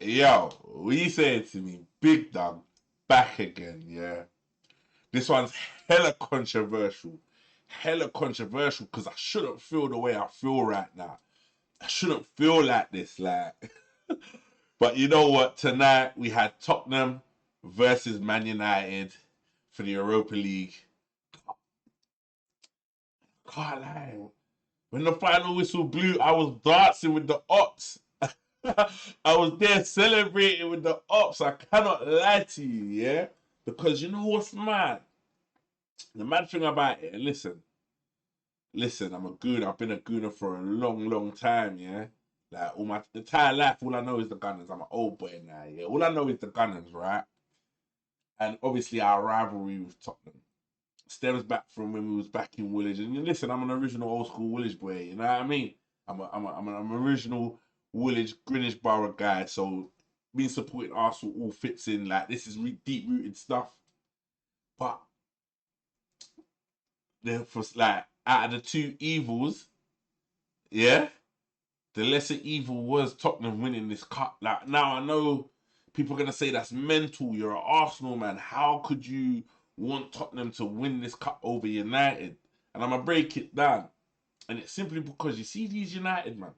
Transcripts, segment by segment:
Yo, we said to me, big dog, back again, yeah. This one's hella controversial. Hella controversial because I shouldn't feel the way I feel right now. I shouldn't feel like this, like. But you know what? Tonight we had Tottenham versus Man United for the Europa League. Can't lie. When the final whistle blew, I was dancing with the ops. I was there celebrating with the ops. I cannot lie to you, yeah? Because you know what's mad? The mad thing about it, and listen, I'm a goon. I've been a gooner for a long, long time, yeah? Like, all my entire life, all I know is the Gunners. I'm an old boy now, yeah? All I know is the Gunners, right? And obviously our rivalry with Tottenham stems back from when we was back in Woolwich. And listen, I'm an original old school Woolwich boy, you know what I mean? I'm an original Woolwich, Greenwich Borough guy, so me supporting Arsenal all fits in. Like, this is deep rooted stuff. But then for like out of the two evils, yeah, the lesser evil was Tottenham winning this cup. Like, now I know people are gonna say that's mental. You're an Arsenal man. How could you want Tottenham to win this cup over United? And I'm gonna break it down. And it's simply because you see these United man.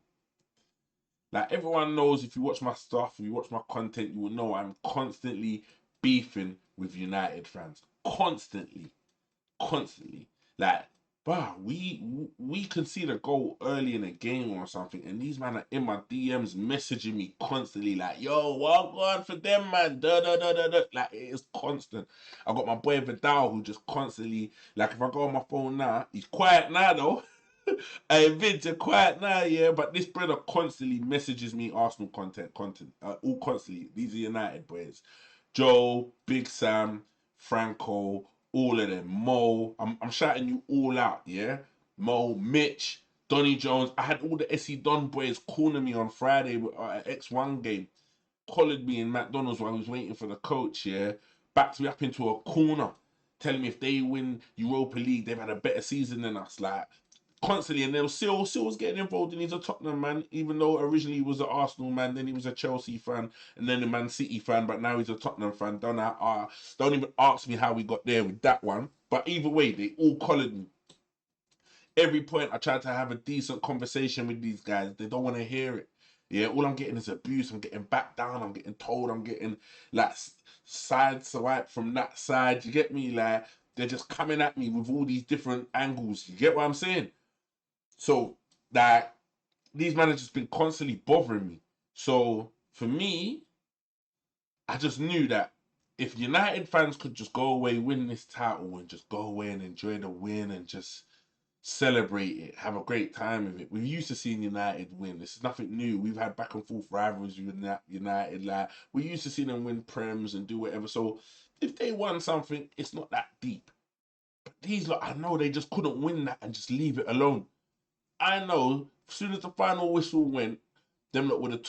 Like, everyone knows, if you watch my stuff, if you watch my content, you will know I'm constantly beefing with United fans. Constantly. Like, bruh, we concede a goal early in a game or something, and these men are in my DMs messaging me constantly, like, yo, what going for them, man? Da da da da da. Like, it is constant. I got my boy Vidal who just constantly, like, if I go on my phone now, he's quiet now though. Hey, Vince, you're quiet now, yeah. But this brother constantly messages me Arsenal content, all constantly. These are United boys. Joe, Big Sam, Franco, all of them. Mo, I'm shouting you all out, yeah. Mo, Mitch, Donny Jones. I had all the SE Don boys calling me on Friday at X1 game, collared me in McDonald's while I was waiting for the coach, yeah. Backed me up into a corner, telling me if they win Europa League, they've had a better season than us. Like, constantly, and then still was getting involved, and he's a Tottenham man, even though originally he was an Arsenal man, then he was a Chelsea fan, and then a Man City fan, but now he's a Tottenham fan. Don't even ask me how we got there with that one. But either way, they all collared me. Every point I tried to have a decent conversation with these guys, they don't want to hear it. Yeah, all I'm getting is abuse. I'm getting back down. I'm getting told. I'm getting like side swipe from that side. You get me? Like, they're just coming at me with all these different angles. You get what I'm saying? So, like, these managers been constantly bothering me. So for me, I just knew that if United fans could just go away, win this title, and just go away and enjoy the win and just celebrate it, have a great time with it. We're used to seeing United win. This is nothing new. We've had back and forth rivalries with United. Like, we're used to seeing them win prems and do whatever. So if they won something, it's not that deep. But these lot, I know they just couldn't win that and just leave it alone. I know as soon as the final whistle went, them lot would have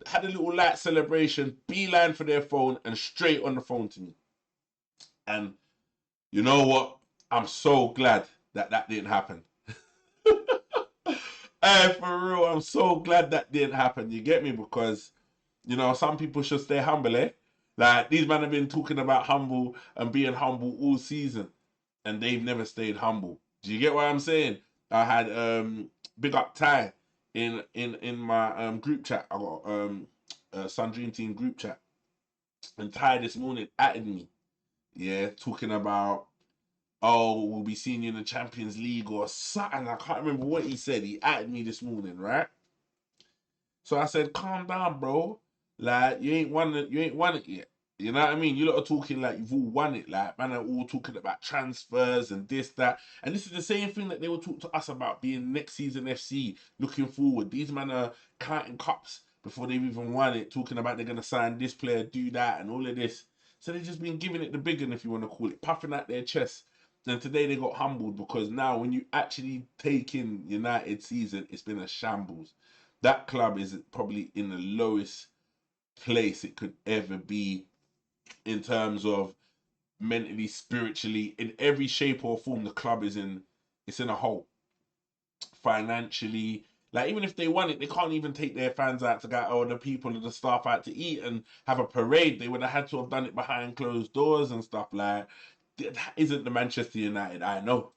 had a little light celebration, beeline for their phone, and straight on the phone to me. And you know what? I'm so glad that that didn't happen. Hey, for real, I'm so glad that didn't happen. You get me? Because, some people should stay humble, eh? Like, these men have been talking about humble and being humble all season, and they've never stayed humble. Do you get what I'm saying? I had big up Ty in my group chat. I got Sun Dream Team group chat, and Ty this morning added me, yeah, talking about, oh, we'll be seeing you in the Champions League or something. I can't remember what he said. He added me this morning, right? So I said, calm down, bro. Like, you ain't won it yet. You know what I mean? You lot are talking like you've all won it. Like, man, are all talking about transfers and this, that. And this is the same thing that they will talk to us about being next season FC, looking forward. These men are counting cups before they've even won it, talking about they're going to sign this player, do that, and all of this. So they've just been giving it the big one, if you want to call it, puffing out their chest. And today they got humbled because now when you actually take in United season, it's been a shambles. That club is probably in the lowest place it could ever be in terms of mentally, spiritually, in every shape or form. The club is in, it's in a hole. Financially, Like, even if they want it, they can't even take their fans out to go, or the people or the staff out to eat and have a parade. They would have had to have done it behind closed doors and stuff. Like, that isn't the Manchester United I know.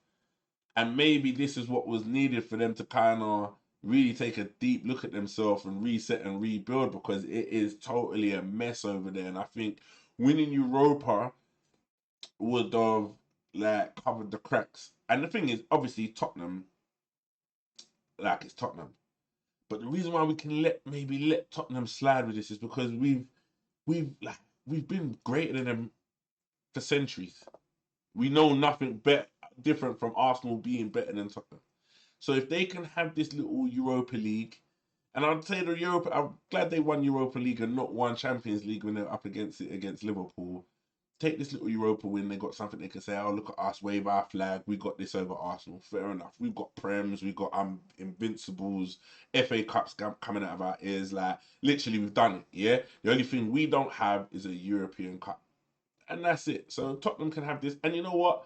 And maybe this is what was needed for them to kind of really take a deep look at themselves and reset and rebuild, because it is totally a mess over there. And I think winning Europa would have like covered the cracks. And the thing is, obviously, Tottenham, like, it's Tottenham. But the reason why we can let Tottenham slide with this is because we've like we've been greater than them for centuries. We know nothing better different from Arsenal being better than Tottenham. So if they can have this little Europa League, and I'd say I'm glad they won Europa League and not won Champions League when they're up against it against Liverpool. Take this little Europa win, they got something they can say, oh, look at us, wave our flag, we got this over Arsenal. Fair enough. We've got Prems, we've got Invincibles, FA Cups coming out of our ears. Like, literally, we've done it, yeah? The only thing we don't have is a European Cup. And that's it. So Tottenham can have this. And you know what?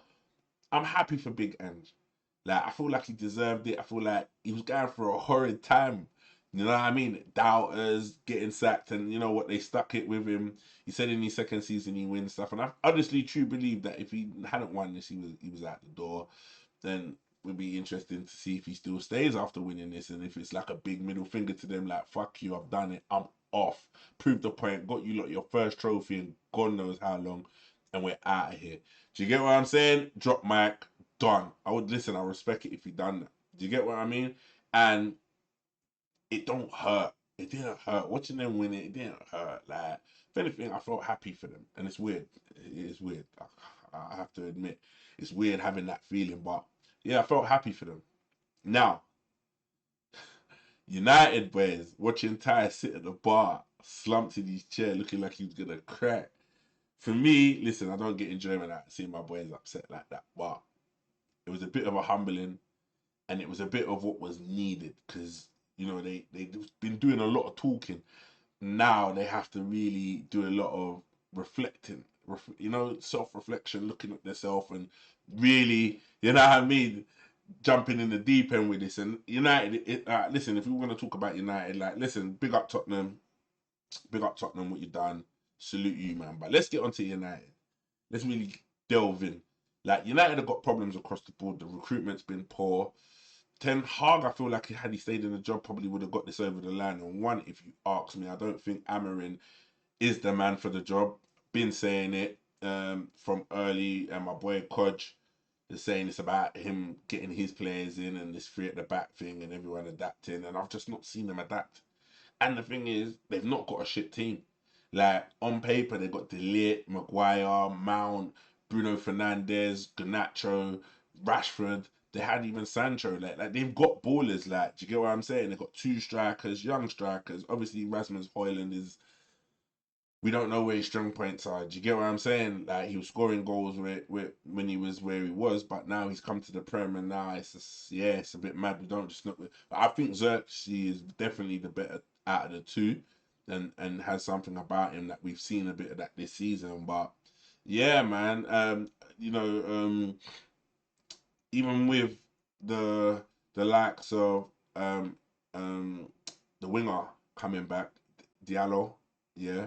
I'm happy for Big Ange. Like, I feel like he deserved it. I feel like he was going for a horrid time. You know what I mean? Doubters getting sacked, and you know what? They stuck it with him. He said in his second season he wins stuff, and I honestly truly believe that if he hadn't won this, he was out the door. Then it would be interesting to see if he still stays after winning this, and if it's like a big middle finger to them, like, fuck you, I've done it, I'm off. Proved the point, got you lot your first trophy in God knows how long, and we're out of here. Do you get what I'm saying? Drop mic, done. I would listen. I respect it if he done that. Do you get what I mean? And it don't hurt. It didn't hurt. Watching them win it, it didn't hurt. Like, if anything, I felt happy for them. And it's weird. It is weird. I have to admit, it's weird having that feeling. But yeah, I felt happy for them. Now, United boys, watching Ty sit at the bar, slumped in his chair, looking like he was gonna crack. For me, listen, I don't get enjoyment out of seeing my boys upset like that. But it was a bit of a humbling, and it was a bit of what was needed, because they've been doing a lot of talking. Now they have to really do a lot of reflecting, self-reflection, looking at themselves, and really, you know what I mean, jumping in the deep end with this. And United, listen, if we want to talk about United, like, listen, big up Tottenham, what you done, salute you, man. But let's get on to United. Let's really delve in. Like, United have got problems across the board. The recruitment's been poor. Ten Hag, I feel like had he stayed in the job, probably would have got this over the line. And one, if you ask me, I don't think Amarin is the man for the job. Been saying it from early, and my boy Kodge is saying it's about him getting his players in and this three at the back thing and everyone adapting. And I've just not seen them adapt. And the thing is, they've not got a shit team. Like, on paper, they've got De Ligt, Maguire, Mount, Bruno Fernandes, Garnacho, Rashford. They had even Sancho. Like they've got ballers. Like, do you get what I'm saying? They've got two strikers, young strikers. Obviously, Rasmus Højlund is. We don't know where his strong points are. Do you get what I'm saying? Like, he was scoring goals when he was where he was, but now he's come to the Prem, and now it's just, yeah, it's a bit mad. We don't just know. But I think Xerxes is definitely the better out of the two, and has something about him that we've seen a bit of that this season. But yeah, man, even with the likes of um the winger coming back, Diallo, yeah,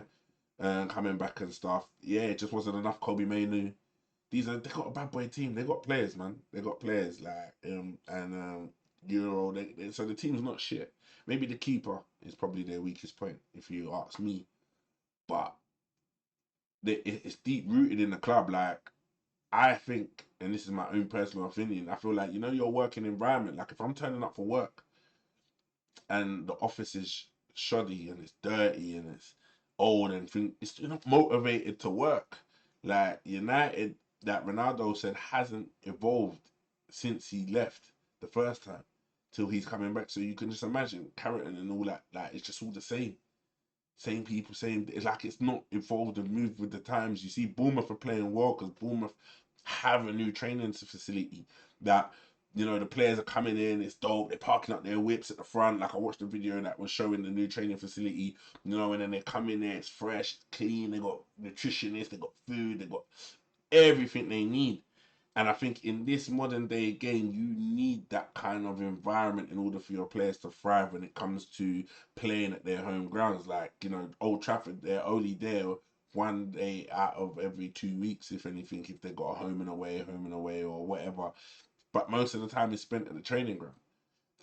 coming back and stuff. Yeah, it just wasn't enough. Kobe Mainu. They got a bad boy team. They got players, man. They got players like and Euro. So the team's not shit. Maybe the keeper is probably their weakest point, if you ask me. But it's deep rooted in the club. Like, I think, and this is my own personal opinion, I feel like, your working environment. Like, if I'm turning up for work and the office is shoddy and it's dirty and it's old and it's, you're not motivated to work. Like, United, that Ronaldo said, hasn't evolved since he left the first time till he's coming back. So you can just imagine Carrington and all that. Like, it's just all the same. Same people, same. It's like it's not evolved and moved with the times. You see, Bournemouth are playing well because Bournemouth have a new training facility that, the players are coming in. It's dope. They're parking up their whips at the front. Like, I watched a video that was showing the new training facility. And then they come in there. It's fresh, clean. They got nutritionists. They got food. They got everything they need. And I think in this modern day game, you need that kind of environment in order for your players to thrive when it comes to playing at their home grounds. Like, Old Trafford, they're only there one day out of every 2 weeks, if anything, if they got a home and away, or whatever. But most of the time is spent at the training ground.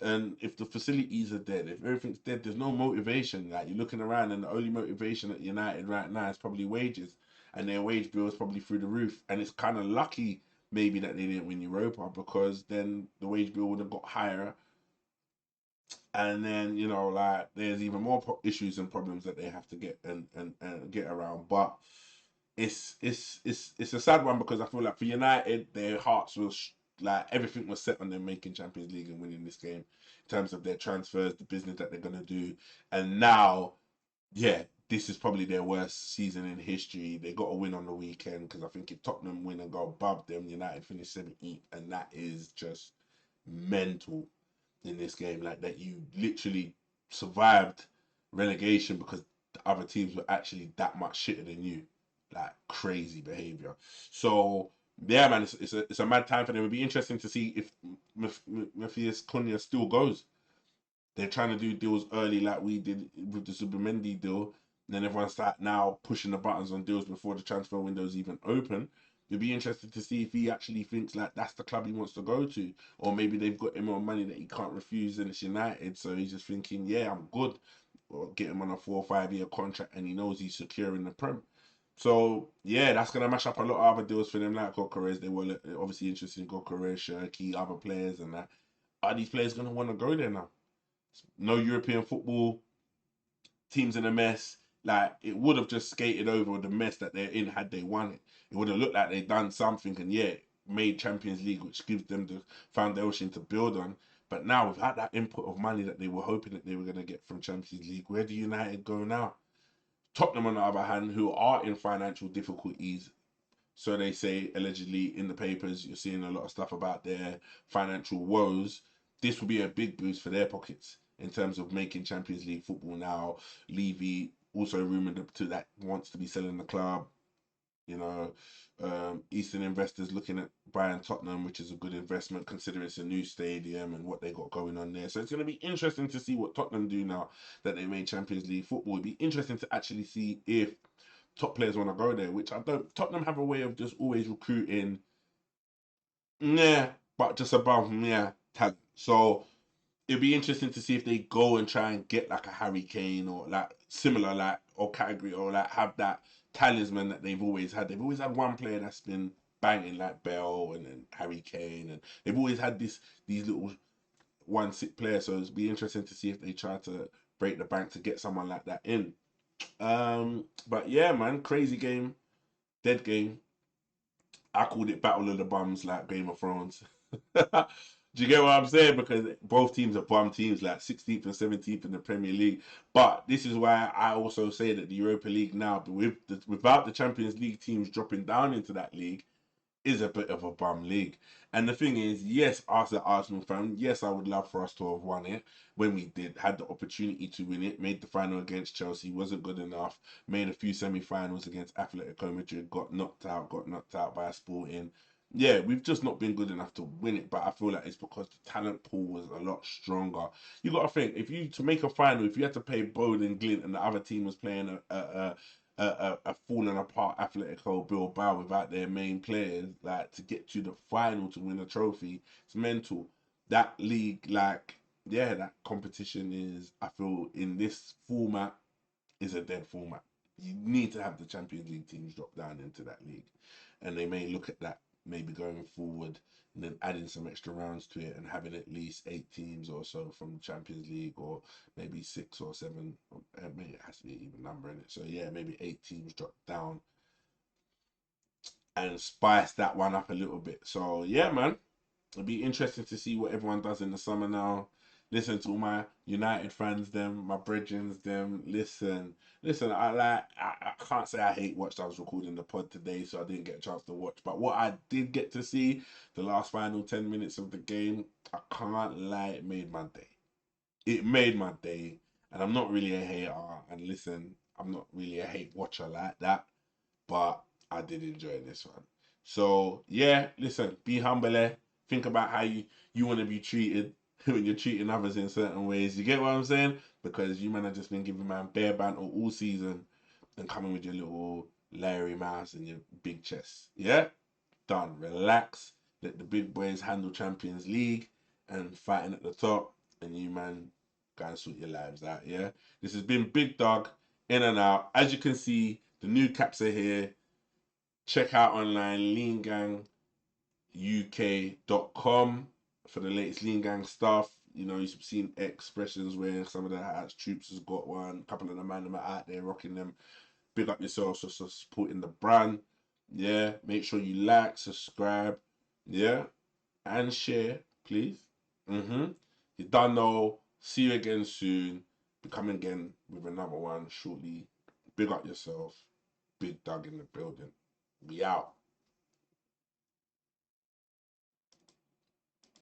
And if the facilities are dead, if everything's dead, there's no motivation. Like, you're looking around, and the only motivation at United right now is probably wages, and their wage bill is probably through the roof. And it's kind of lucky maybe that they didn't win Europa, because then the wage bill would have got higher, and then like there's even more issues and problems that they have to get and get around. But it's a sad one, because I feel like for United, their hearts was like everything was set on them making Champions League and winning this game in terms of their transfers, the business that they're gonna do, and now, yeah, this is probably their worst season in history. They got a win on the weekend, because I think if Tottenham win and go above them, United finish 17th, and that is just mental in this game. Like, that you literally survived relegation because the other teams were actually that much shitter than you. Like, crazy behavior. So yeah, man, it's a mad time for them. It'd be interesting to see if Matthias Cunha still goes. They're trying to do deals early like we did with the Subamendi deal. And then everyone start now pushing the buttons on deals before the transfer window's even open. You'll be interested to see if he actually thinks like that's the club he wants to go to, or maybe they've got him on money that he can't refuse, and it's United, so he's just thinking, yeah, I'm good, or get him on a 4 or 5 year contract, and he knows he's secure in the Prem. So yeah, that's gonna mash up a lot of other deals for them, like Gokares. They were obviously interested in Gokares, Shirky, other players, and that. Are these players gonna want to go there now? No European football, teams in a mess. Like, it would have just skated over the mess that they're in had they won it. It would have looked like they'd done something, and yeah, made Champions League, which gives them the foundation to build on. But now, without that input of money that they were hoping that they were going to get from Champions League, where do United go now? Tottenham, on the other hand, who are in financial difficulties, so they say, allegedly, in the papers, you're seeing a lot of stuff about their financial woes. This will be a big boost for their pockets in terms of making Champions League football now. Levy also rumored to that wants to be selling the club. You know, Eastern investors looking at buying Tottenham, which is a good investment considering it's a new stadium and what they got going on there. So it's going to be interesting to see what Tottenham do now that they made Champions League football. It'd be interesting to actually see if top players want to go there, which I don't. Tottenham have a way of just always recruiting, yeah, but just above, yeah, talent. So it'd be interesting to see if they go and try and get like a Harry Kane, or like similar, like, or category, or like have that talisman that they've always had. They've always had one player that's been banging, like Bell and then Harry Kane, and they've always had these little one sick players. So it'd be interesting to see if they try to break the bank to get someone like that in. But yeah, man, crazy game, dead game. I called it Battle of the Bums, like Game of Thrones. Do you get what I'm saying? Because both teams are bum teams, like 16th and 17th in the Premier League. But this is why I also say that the Europa League now, without the Champions League teams dropping down into that league, is a bit of a bum league. And the thing is, yes, as an Arsenal fan, yes, I would love for us to have won it when we did, had the opportunity to win it, made the final against Chelsea, wasn't good enough, made a few semi-finals against Atletico Madrid, got knocked out by Sporting. Yeah, we've just not been good enough to win it, but I feel like it's because the talent pool was a lot stronger. You got to think, if you to make a final, if you had to play Bowden Glint and the other team was playing a falling apart Atletico Bilbao without their main players, like, to get to the final to win a trophy, it's mental. That league, like, yeah, that competition is, I feel, in this format, is a dead format. You need to have the Champions League teams drop down into that league, and they may look at that maybe going forward, and then adding some extra rounds to it and having at least 8 teams or so from the Champions League, or maybe 6 or 7. Maybe it has to be an even number in it. So yeah, maybe 8 teams drop down and spice that one up a little bit. So yeah, man, it'll be interesting to see what everyone does in the summer now. Listen to all my United fans, them, my brethrens, them. Listen. I can't say I hate watched. I was recording the pod today, so I didn't get a chance to watch. But what I did get to see, the last final 10 minutes of the game, I can't lie, it made my day. It made my day, and I'm not really a hater. And listen, I'm not really a hate watcher like that, but I did enjoy this one. So yeah, listen, be humble. Think about how you want to be treated when you're treating others in certain ways. You get what I'm saying? Because you man have just been giving man bare banter all season and coming with your little Larry Mouse and your big chest. Yeah, done. Relax. Let the big boys handle Champions League and fighting at the top, and you man go and sort your lives out. Yeah, this has been Big Dog in and out. As you can see, the new caps are here. Check out online leangang.uk.com for the latest Lean Gang stuff. You know, you've seen expressions where some of the Hearts troops has got one. A couple of the man are out there rocking them. Big up yourselves for supporting the brand. Yeah, make sure you like, subscribe, yeah, and share, please. You done know. See you again soon. Be coming again with another one shortly. Big up yourself. Big Doug in the building. We out.